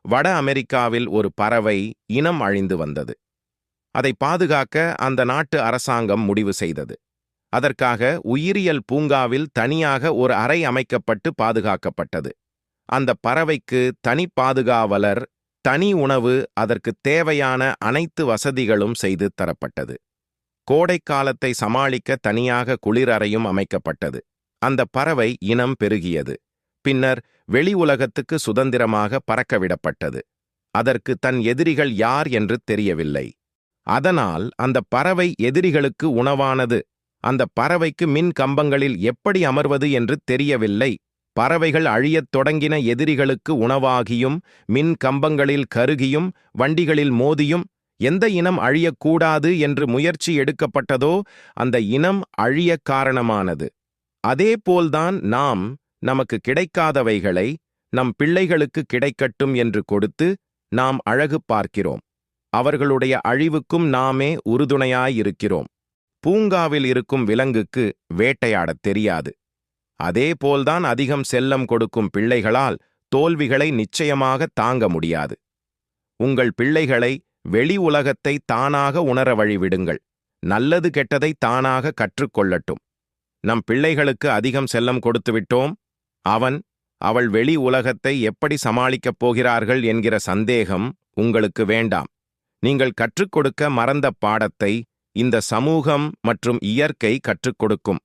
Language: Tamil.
வட அமெரிக்காவில் ஒரு பறவை இனம் அழிந்து வந்தது. அதை பாதுகாக்க அந்த நாட்டு அரசாங்கம் முடிவு செய்தது. அதற்காக உயிரியல் பூங்காவில் தனியாக ஒரு அறை அமைக்கப்பட்டு பாதுகாக்கப்பட்டது. அந்த பறவைக்கு தனி பாதுகாவலர், தனி உணவு, அதற்கு தேவையான அனைத்து வசதிகளும் செய்து தரப்பட்டது. கோடைக்காலத்தை சமாளிக்க தனியாக குளிரறையும் அமைக்கப்பட்டது. அந்த பறவை இனம் பெருகியது. பின்னர் வெளி உலகத்துக்கு சுதந்திரமாக பறக்கவிடப்பட்டது. அதற்கு தன் எதிரிகள் யார் என்று தெரியவில்லை. அதனால் அந்த பறவை எதிரிகளுக்கு உணவானது. அந்த பறவைக்கு மின் கம்பங்களில் எப்படி அமர்வது என்று தெரியவில்லை. பறவைகள் அழியத் தொடங்கின. எதிரிகளுக்கு உணவாகியும் மின் கம்பங்களில் கருகியும் வண்டிகளில் மோதியும் எந்த இனம் அழியக்கூடாது என்று முயற்சி எடுக்கப்பட்டதோ அந்த இனம் அழியக் காரணமானது. அதேபோல்தான் நமக்கு கிடைக்காதவைகளை நம் பிள்ளைகளுக்கு கிடைக்கட்டும் என்று கொடுத்து நாம் அழகு பார்க்கிறோம். அவர்களுடைய அழிவுக்கும் நாமே உறுதுணையாயிருக்கிறோம். பூங்காவில் இருக்கும் விலங்குக்கு வேட்டையாடத் தெரியாது. அதேபோல்தான் அதிகம் செல்லம் கொடுக்கும் பிள்ளைகளால் தோல்விகளை நிச்சயமாக தாங்க முடியாது. உங்கள் பிள்ளைகளை வெளி உலகத்தை தானாக உணர வழிவிடுங்கள். நல்லது கெட்டதை தானாக கற்றுக்கொள்ளட்டும். நம் பிள்ளைகளுக்கு அதிகம் செல்லம் கொடுத்துவிட்டோம். அவள் வெளி உலகத்தை எப்படி சமாளிக்கப் போகிறார்கள் என்கிற சந்தேகம் உங்களுக்கு வேண்டாம். நீங்கள் கற்றுக் கொடுக்க மறந்த பாடத்தை இந்த சமூகம் மற்றும் இயற்கை கற்றுக் கொடுக்கும்.